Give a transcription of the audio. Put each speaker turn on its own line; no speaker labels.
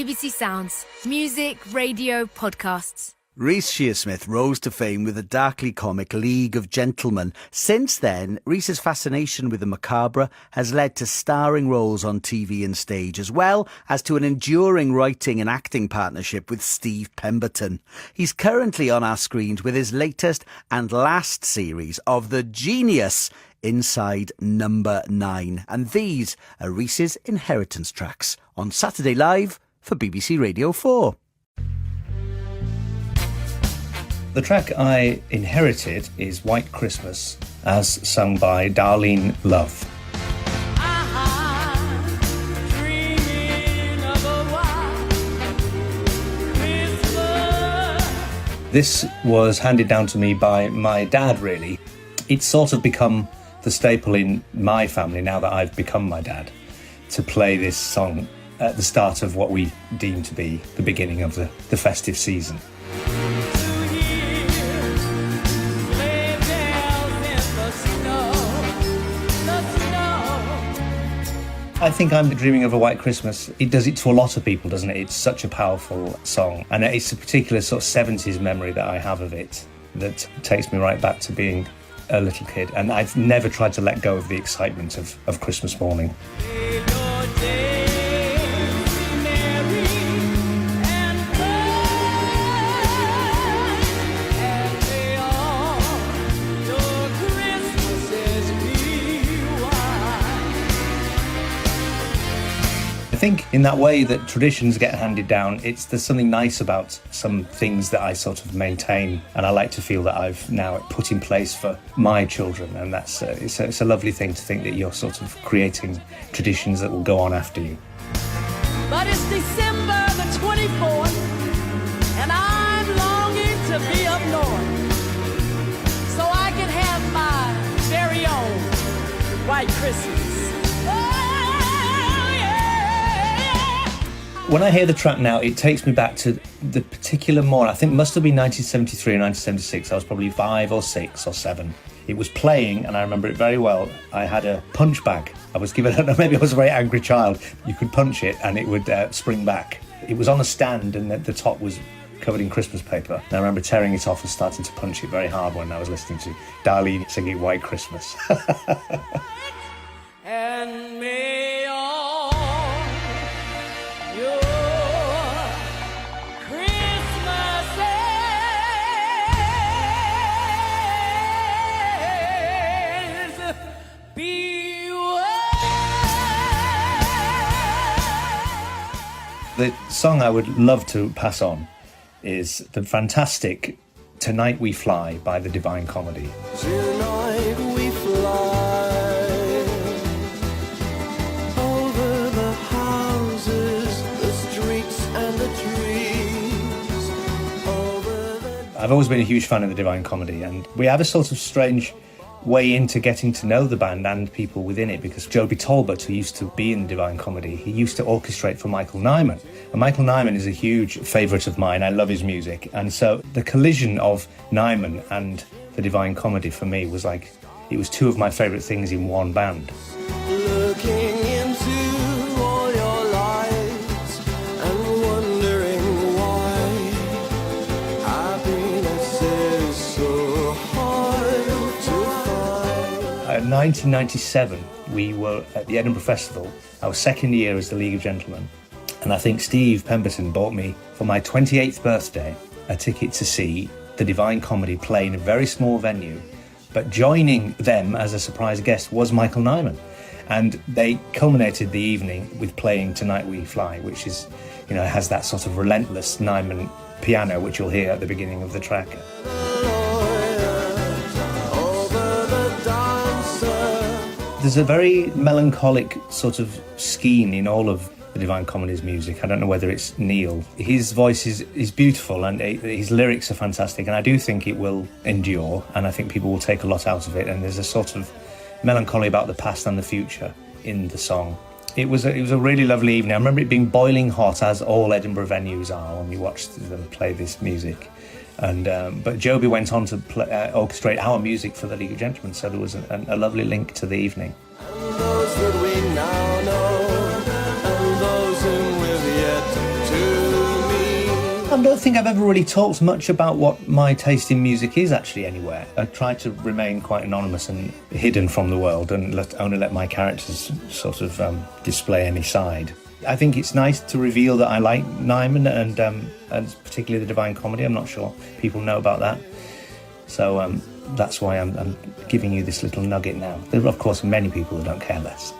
BBC Sounds. Music, radio, podcasts.
Reece Shearsmith rose to fame with the darkly comic League of Gentlemen. Since then, Reece's fascination with the macabre has led to starring roles on TV and stage, as well as to an enduring writing and acting partnership with Steve Pemberton. He's currently on our screens with his latest and last series of the genius Inside No9. And these are Reece's inheritance tracks on Saturday Live for BBC Radio 4.
The track I inherited is White Christmas, as sung by Darlene Love. This was handed down to me by my dad, really. It's sort of become the staple in my family now that I've become my dad, to play this song at the start of what we deem to be the beginning of the festive season. I think I'm Dreaming of a White Christmas. It does it to a lot of people, doesn't it? It's such a powerful song. And it's a particular sort of 70s memory that I have of it that takes me right back to being a little kid. And I've never tried to let go of the excitement of Christmas morning. I think in that way that traditions get handed down, there's something nice about some things that I sort of maintain, and I like to feel that I've now put in place for my children, and that's it's a lovely thing to think that you're sort of creating traditions that will go on after you.
But it's December the 24th, and I'm longing to be up north, so I can have my very own White Christmas.
When I hear the track now, it takes me back to the particular morning. I think it must have been 1973 or 1976. I was probably 5 or 6 or 7. It was playing, and I remember it very well. I had a punch bag. I was given, I don't know, maybe I was a very angry child. You could punch it and it would spring back. It was on a stand, and the top was covered in Christmas paper. And I remember tearing it off and starting to punch it very hard when I was listening to Darlene singing White Christmas.
And may all your Christmases be
The song I would love to pass on is the fantastic Tonight We Fly by the Divine Comedy.
Tonight we fly over the houses, the streets and the trees, over the...
I've always been a huge fan of the Divine Comedy, and we have a sort of strange way into getting to know the band and people within it, because Joby Talbot, who used to be in the Divine Comedy, he used to orchestrate for Michael Nyman. And Michael Nyman is a huge favourite of mine. I love his music. And so the collision of Nyman and the Divine Comedy for me was like, it was two of my favourite things in one band.
Looking into all your lives and wondering why happiness is so hard to find.
In 1997, we were at the Edinburgh Festival, our second year as the League of Gentlemen. And I think Steve Pemberton bought me, for my 28th birthday, a ticket to see the Divine Comedy play in a very small venue. But joining them as a surprise guest was Michael Nyman. And they culminated the evening with playing Tonight We Fly, which is, you know, has that sort of relentless Nyman piano, which you'll hear at the beginning of the track. There's a very melancholic sort of scheme in all of the Divine Comedy's music. I don't know whether it's Neil. His voice is beautiful, and his lyrics are fantastic, and I do think it will endure, and I think people will take a lot out of it, and there's a sort of melancholy about the past and the future in the song. It was a really lovely evening. I remember it being boiling hot, as all Edinburgh venues are when we watched them play this music. And but Joby went on to orchestrate our music for the League of Gentlemen, so there was a lovely link to the evening.
And those that we now know, and those whom we've yet to
I don't think I've ever really talked much about what my taste in music is actually anywhere. I try to remain quite anonymous and hidden from the world and only let my characters sort of display any side. I think it's nice to reveal that I like Nyman and particularly the Divine Comedy. I'm not sure people know about that. So that's why I'm giving you this little nugget now. There are, of course, many people who don't care less.